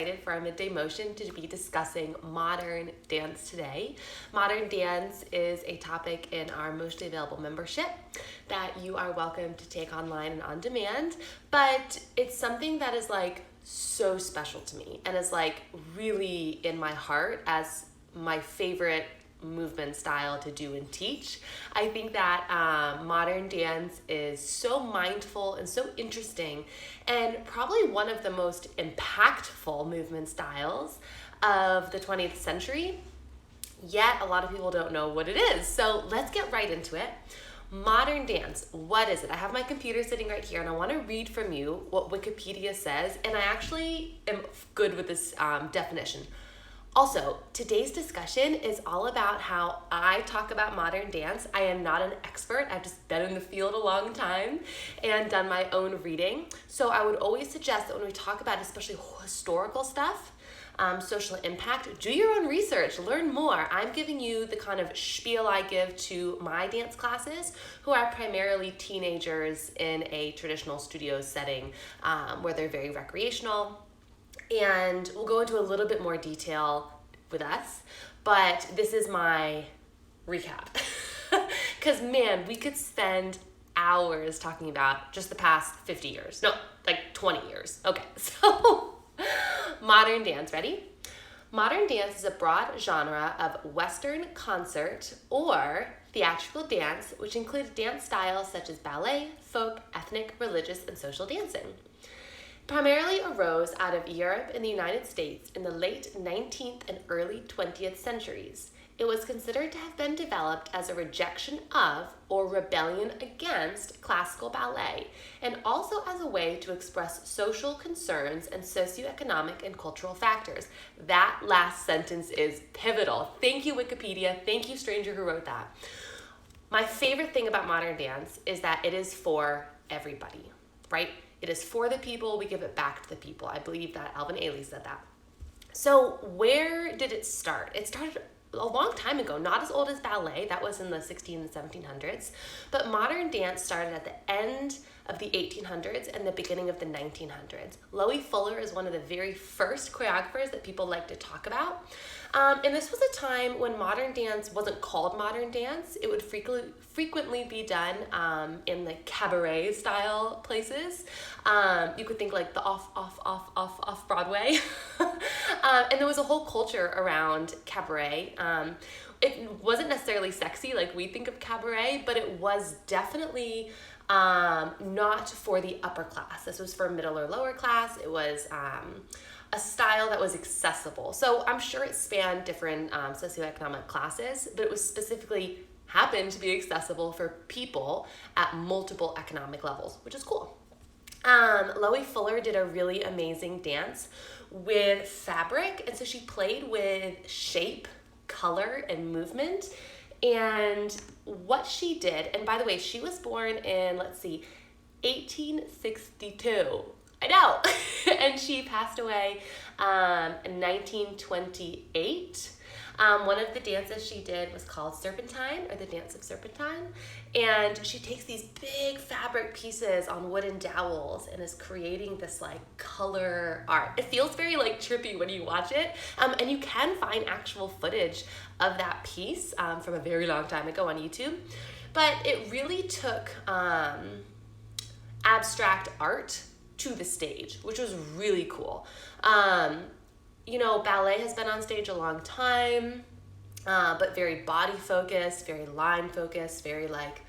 Excited for our midday motion to be discussing modern dance today. Modern dance is a topic in our mostly available membership that you are welcome to take online and on demand, but it's something that is like so special to me and is like really in my heart as my favorite movement style to do and teach. I think that modern dance is so mindful and so interesting and probably one of the most impactful movement styles of the 20th century, yet a lot of people don't know what it is. So let's get right into it. Modern dance, what is it? I have my computer sitting right here and I want to read from you what Wikipedia says, and I actually am good with this definition. Also, today's discussion is all about how I talk about modern dance. I am not an expert. I've just been in the field a long time and done my own reading. So I would always suggest that when we talk about especially historical stuff, social impact, do your own research, learn more. I'm giving you the kind of spiel I give to my dance classes, who are primarily teenagers in a traditional studio setting where they're very recreational. And we'll go into a little bit more detail with us, but this is my recap. Because man, we could spend hours talking about just the past 50 years. No, like 20 years. Okay, so modern dance, ready? Modern dance is a broad genre of Western concert or theatrical dance, which includes dance styles such as ballet, folk, ethnic, religious, and social dancing. Primarily arose out of Europe and the United States in the late 19th and early 20th centuries. It was considered to have been developed as a rejection of or rebellion against classical ballet, and also as a way to express social concerns and socioeconomic and cultural factors. That last sentence is pivotal. Thank you, Wikipedia. Thank you, stranger who wrote that. My favorite thing about modern dance is that it is for everybody, right? It is for the people, we give it back to the people. I believe that Alvin Ailey said that. So where did it start? It started a long time ago, not as old as ballet, that was in the 1600s and 1700s, but modern dance started at the end of the 1800s and the beginning of the 1900s. Loie Fuller is one of the very first choreographers that people like to talk about. And this was a time when modern dance wasn't called modern dance. It would frequently be done in the cabaret style places. You could think like the off Broadway. And there was a whole culture around cabaret. It wasn't necessarily sexy like we think of cabaret, but it was definitely not for the upper class. This was for middle or lower class. It was a style that was accessible. So I'm sure it spanned different socioeconomic classes, but it was specifically happened to be accessible for people at multiple economic levels, which is cool. Loie Fuller did a really amazing dance with fabric, and so she played with shape, color, and movement. And what she did, and by the way, she was born in, 1862. I know. And she passed away in 1928. One of the dances she did was called Serpentine, or the Dance of Serpentine. And she takes these big fabric pieces on wooden dowels and is creating this like color art. It feels very like trippy when you watch it. And you can find actual footage of that piece from a very long time ago on YouTube. But it really took abstract art to the stage, which was really cool. Ballet has been on stage a long time, but very body focused, very line focused, very like,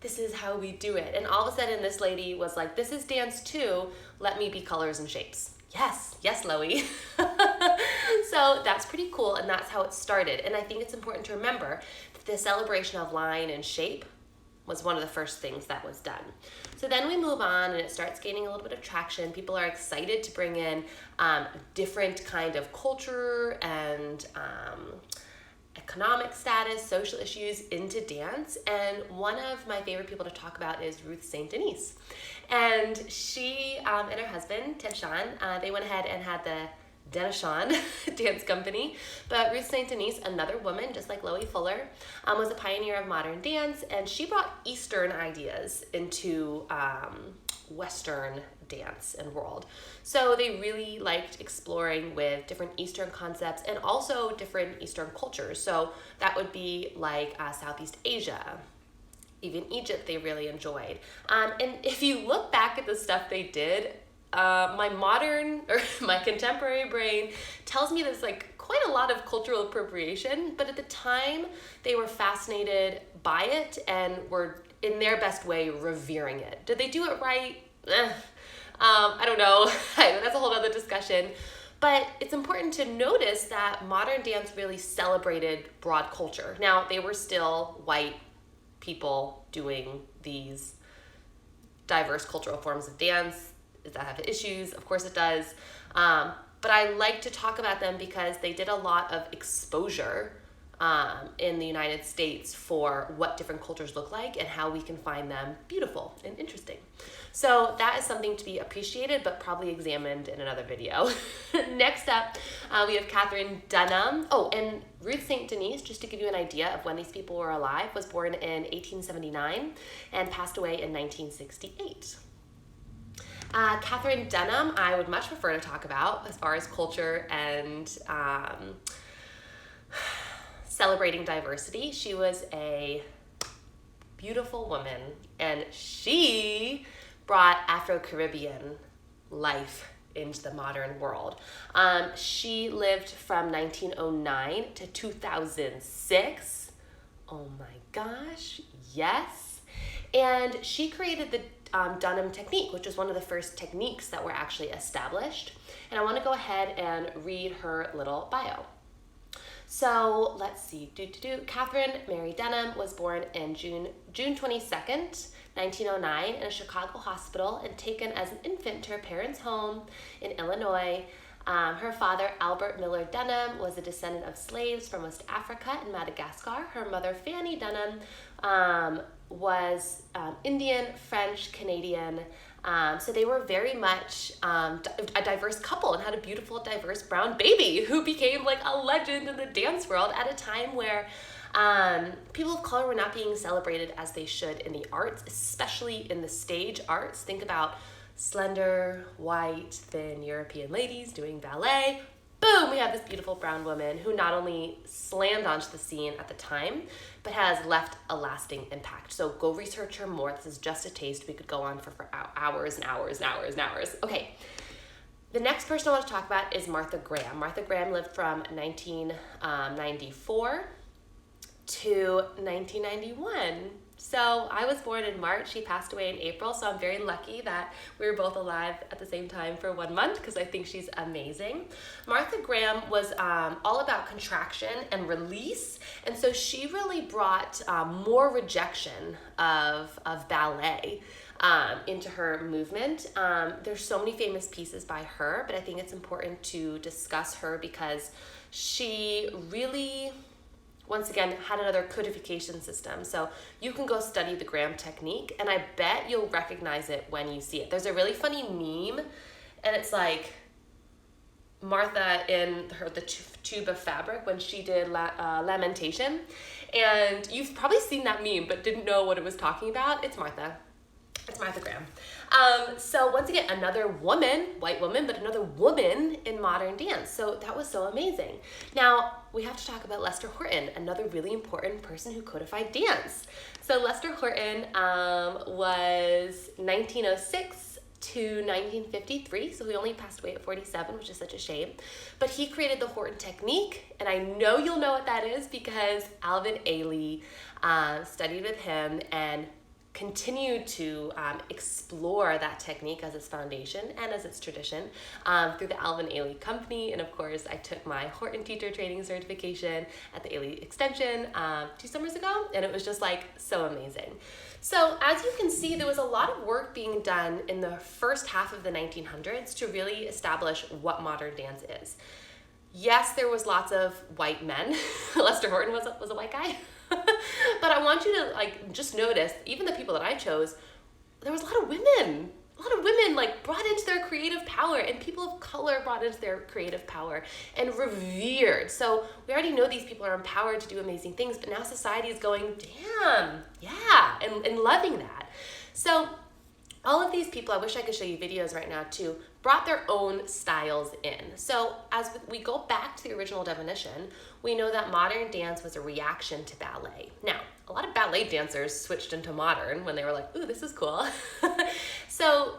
this is how we do it. And all of a sudden this lady was like, this is dance too, let me be colors and shapes. Yes, Loie. So that's pretty cool, and that's how it started. And I think it's important to remember that the celebration of line and shape was one of the first things that was done. So then we move on and it starts gaining a little bit of traction. People are excited to bring in different kind of culture and economic status, social issues into dance. And one of my favorite people to talk about is Ruth St. Denis. And she and her husband, Ted Sean, they went ahead and had the Denishon Dance Company. But Ruth St. Denis, another woman just like Loie Fuller, was a pioneer of modern dance, and she brought Eastern ideas into Western dance and world. So they really liked exploring with different Eastern concepts and also different Eastern cultures. So that would be like Southeast Asia, even Egypt they really enjoyed. And if you look back at the stuff they did, my contemporary brain tells me there's like quite a lot of cultural appropriation, but at the time they were fascinated by it and were in their best way revering it. Did they do it right? I don't know. That's a whole other discussion. But it's important to notice that modern dance really celebrated broad culture. Now, they were still white people doing these diverse cultural forms of dance. Does that have issues? Of course it does. But I like to talk about them because they did a lot of exposure in the United States for what different cultures look like and how we can find them beautiful and interesting. So that is something to be appreciated, but probably examined in another video. Next up, we have Katherine Dunham. Oh, and Ruth St. Denis, just to give you an idea of when these people were alive, was born in 1879 and passed away in 1968. Katherine Dunham, I would much prefer to talk about as far as culture and celebrating diversity. She was a beautiful woman, and she brought Afro-Caribbean life into the modern world. She lived from 1909 to 2006. Oh my gosh, yes. And she created the Dunham technique, which was one of the first techniques that were actually established. And I want to go ahead and read her little bio. So let's see. Katherine Mary Dunham was born in June 22nd, 1909 in a Chicago hospital and taken as an infant to her parents' home in Illinois. Her father, Albert Miller Dunham, was a descendant of slaves from West Africa and Madagascar. Her mother, Fanny Dunham, was Indian, French, Canadian. So they were very much a diverse couple and had a beautiful, diverse brown baby who became like a legend in the dance world at a time where people of color were not being celebrated as they should in the arts, especially in the stage arts. Think about slender, white, thin European ladies doing ballet. Boom, we have this beautiful brown woman who not only slammed onto the scene at the time, but has left a lasting impact. So go research her more. This is just a taste. We could go on for hours and hours and hours and hours. Okay, the next person I want to talk about is Martha Graham. Martha Graham lived from 1994 to 1991. So I was born in March, she passed away in April, so I'm very lucky that we were both alive at the same time for 1 month because I think she's amazing. Martha Graham was all about contraction and release, and so she really brought more rejection of ballet into her movement. There's so many famous pieces by her, but I think it's important to discuss her because she really, once again, had another codification system. So you can go study the Graham technique, and I bet you'll recognize it when you see it. There's a really funny meme, and it's like Martha in the tube of fabric when she did Lamentation. And you've probably seen that meme, but didn't know what it was talking about. It's Martha. It's Martha Graham. So once again, another woman, white woman, but another woman in modern dance. So that was so amazing. Now, we have to talk about Lester Horton, another really important person who codified dance. So Lester Horton was 1906 to 1953, so he only passed away at 47, which is such a shame. But he created the Horton technique, and I know you'll know what that is because Alvin Ailey studied with him and continued to explore that technique as its foundation and as its tradition through the Alvin Ailey Company. And of course, I took my Horton teacher training certification at the Ailey Extension 2 summers ago, and it was just like so amazing. So as you can see, there was a lot of work being done in the first half of the 1900s to really establish what modern dance is. Yes, there was lots of white men. Lester Horton was a white guy. But I want you to just notice, even the people that I chose, there was a lot of women brought into their creative power, and people of color brought into their creative power and revered. So we already know these people are empowered to do amazing things, but now society is going, damn, yeah, and loving that. So all of these people, I wish I could show you videos right now too, brought their own styles in. So as we go back to the original definition, we know that modern dance was a reaction to ballet. Now, a lot of ballet dancers switched into modern when they were like, ooh, this is cool. So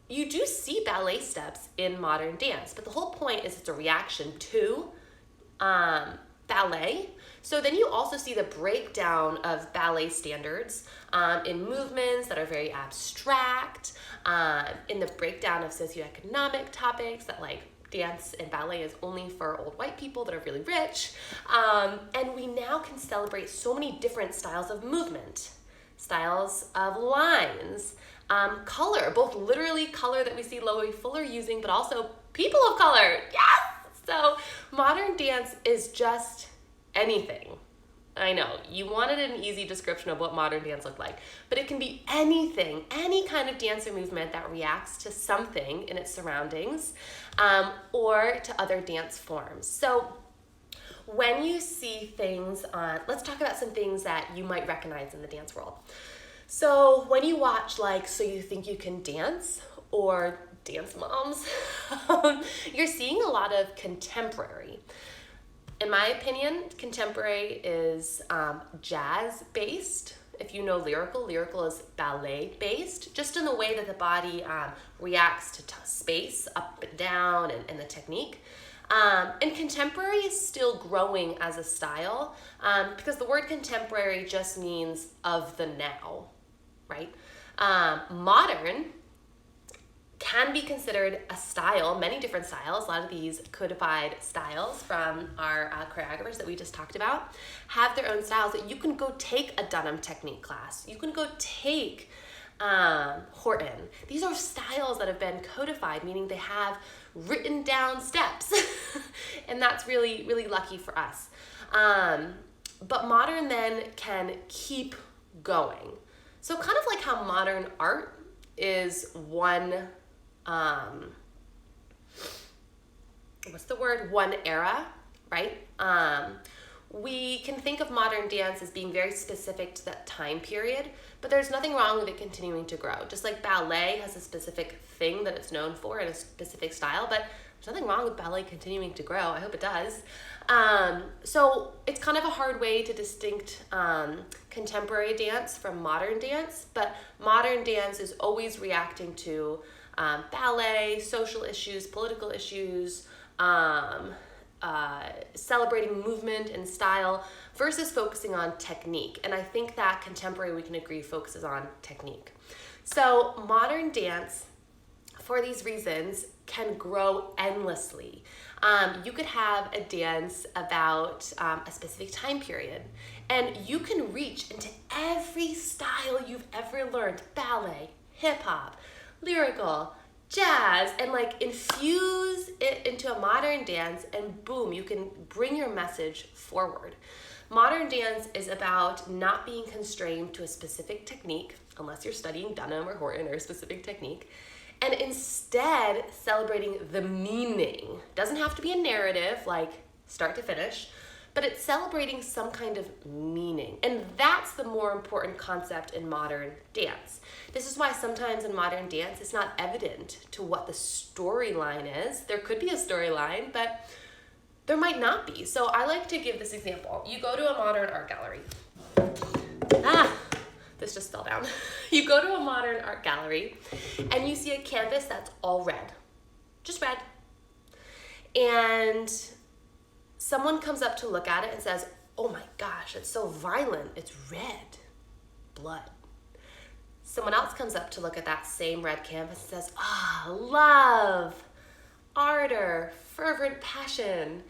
you do see ballet steps in modern dance, but the whole point is it's a reaction to ballet. So then you also see the breakdown of ballet standards in movements that are very abstract, in the breakdown of socioeconomic topics that like dance and ballet is only for old white people that are really rich. And we now can celebrate so many different styles of movement, styles of lines, color, both literally color that we see Loie Fuller using, but also people of color. Yes! So modern dance is just anything. I know, you wanted an easy description of what modern dance looked like, but it can be anything, any kind of dance or movement that reacts to something in its surroundings, or to other dance forms. So when you see things let's talk about some things that you might recognize in the dance world. So when you watch like So You Think You Can Dance or Dance Moms, you're seeing a lot of contemporary. In my opinion, contemporary is jazz-based. If you know lyrical is ballet-based, just in the way that the body reacts to space, up and down, and the technique. And contemporary is still growing as a style because the word contemporary just means of the now, right? Modern can be considered a style, many different styles. A lot of these codified styles from our choreographers that we just talked about have their own styles that you can go take a Dunham technique class. You can go take Horton. These are styles that have been codified, meaning they have written down steps. And that's really, really lucky for us. But modern then can keep going. So kind of like how modern art is one one era, right? We can think of modern dance as being very specific to that time period, but there's nothing wrong with it continuing to grow. Just like ballet has a specific thing that it's known for in a specific style, but there's nothing wrong with ballet continuing to grow. I hope it does. So it's kind of a hard way to distinct contemporary dance from modern dance, but modern dance is always reacting to ballet, social issues, political issues, celebrating movement and style versus focusing on technique. And I think that contemporary, we can agree, focuses on technique. So modern dance, for these reasons, can grow endlessly. You could have a dance about a specific time period, and you can reach into every style you've ever learned: ballet, hip hop, lyrical, jazz, and like infuse it into a modern dance, and boom, you can bring your message forward. Modern dance is about not being constrained to a specific technique, unless you're studying Dunham or Horton or a specific technique, and instead celebrating the meaning. Doesn't have to be a narrative, like start to finish, but it's celebrating some kind of meaning. And that's the more important concept in modern dance. This is why sometimes in modern dance, it's not evident to what the storyline is. There could be a storyline, but there might not be. So I like to give this example. You go to a modern art gallery. This just fell down. You go to a modern art gallery and you see a canvas that's all red, just red. And someone comes up to look at it and says, oh my gosh, it's so violent, it's red, blood. Someone else comes up to look at that same red canvas and says, love, ardor, fervent passion.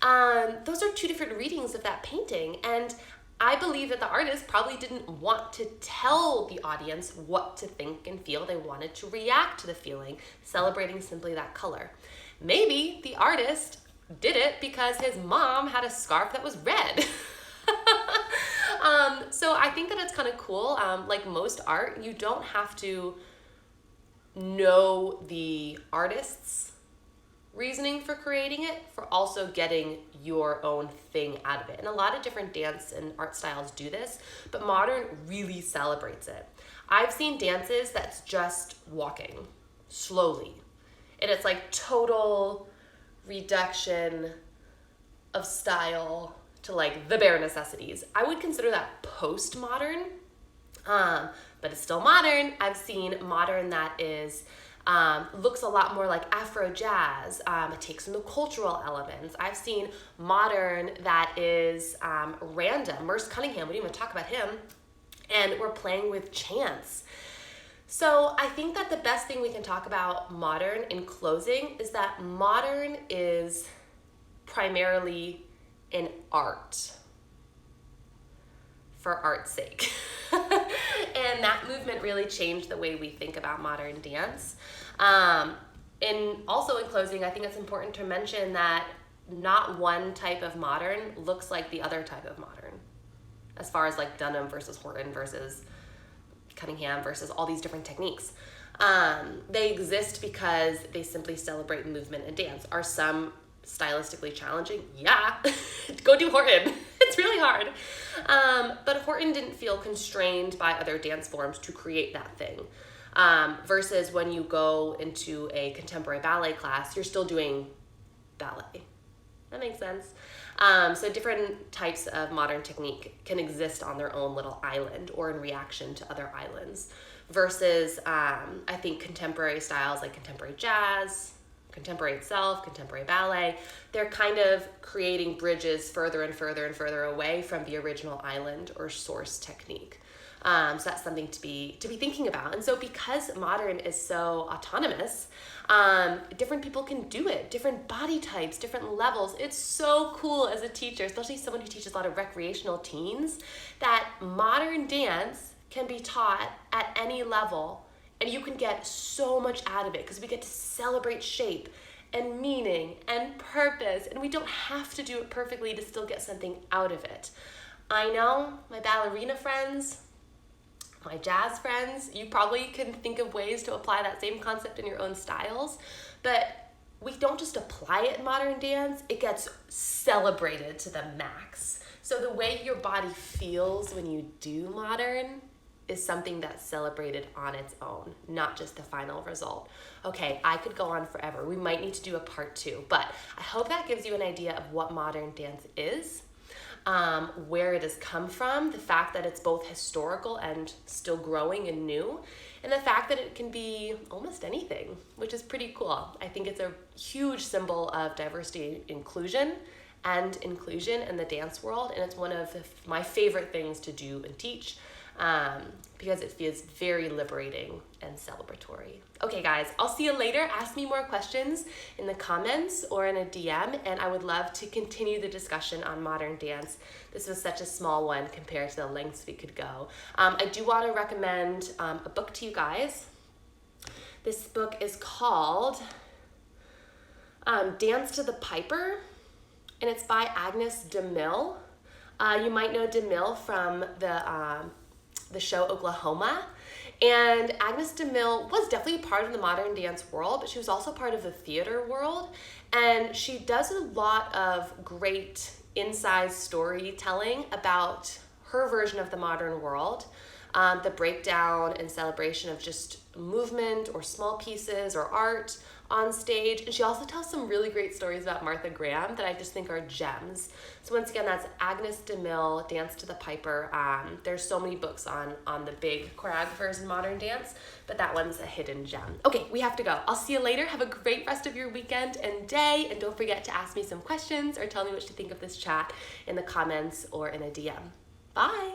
Those are two different readings of that painting. And I believe that the artist probably didn't want to tell the audience what to think and feel. They wanted to react to the feeling, celebrating simply that color. Maybe the artist did it because his mom had a scarf that was red. So I think that it's kind of cool. Like most art, you don't have to know the artist's reasoning for creating it, for also getting your own thing out of it. And a lot of different dance and art styles do this, but modern really celebrates it. I've seen dances that's just walking slowly, and it's like total reduction of style to like the bare necessities. I would consider that postmodern, but it's still modern. I've seen modern that is looks a lot more like Afro jazz. It takes in the cultural elements. I've seen modern that is random. Merce Cunningham, we didn't even talk about him, and we're playing with chants. So I think that the best thing we can talk about modern in closing is that modern is primarily an art for art's sake. And that movement really changed the way we think about modern dance. And also in closing, I think it's important to mention that not one type of modern looks like the other type of modern. As far as like Dunham versus Horton versus Cunningham versus all these different techniques. They exist because they simply celebrate movement and dance. Are some stylistically challenging? Yeah, go do Horton. It's really hard. But Horton didn't feel constrained by other dance forms to create that thing. Versus when you go into a contemporary ballet class, you're still doing ballet. That makes sense. So different types of modern technique can exist on their own little island or in reaction to other islands. Versus, I think contemporary styles like contemporary jazz, contemporary itself, contemporary ballet, they're kind of creating bridges further and further and further away from the original island or source technique. So that's something to be thinking about. And so because modern is so autonomous, different people can do it, different body types, different levels. It's so cool as a teacher, especially someone who teaches a lot of recreational teens, that modern dance can be taught at any level. And you can get so much out of it because we get to celebrate shape and meaning and purpose, and we don't have to do it perfectly to still get something out of it. I know my ballerina friends, my jazz friends, you probably can think of ways to apply that same concept in your own styles, but we don't just apply it in modern dance, it gets celebrated to the max. So the way your body feels when you do modern is something that's celebrated on its own, not just the final result. Okay, I could go on forever. We might need to do a part 2, but I hope that gives you an idea of what modern dance is, where it has come from, the fact that it's both historical and still growing and new, and the fact that it can be almost anything, which is pretty cool. I think it's a huge symbol of diversity, inclusion in the dance world, and it's one of my favorite things to do and teach, because it feels very liberating and celebratory. Okay guys, I'll see you later. Ask me more questions in the comments or in a DM, and I would love to continue the discussion on modern dance. This was such a small one compared to the lengths we could go. I do want to recommend a book to you guys. This book is called Dance to the Piper, and it's by Agnes DeMille. You might know DeMille from the show Oklahoma. And Agnes DeMille was definitely part of the modern dance world, but she was also part of the theater world. And she does a lot of great inside storytelling about her version of the modern world, the breakdown and celebration of just movement or small pieces or art on stage. And she also tells some really great stories about Martha Graham that I just think are gems. So once again, that's Agnes DeMille, Dance to the Piper. There's so many books on the big choreographers in modern dance, but that one's a hidden gem. Okay, we have to go. I'll see you later. Have a great rest of your weekend and day, and don't forget to ask me some questions or tell me what you think of this chat in the comments or in a DM. Bye.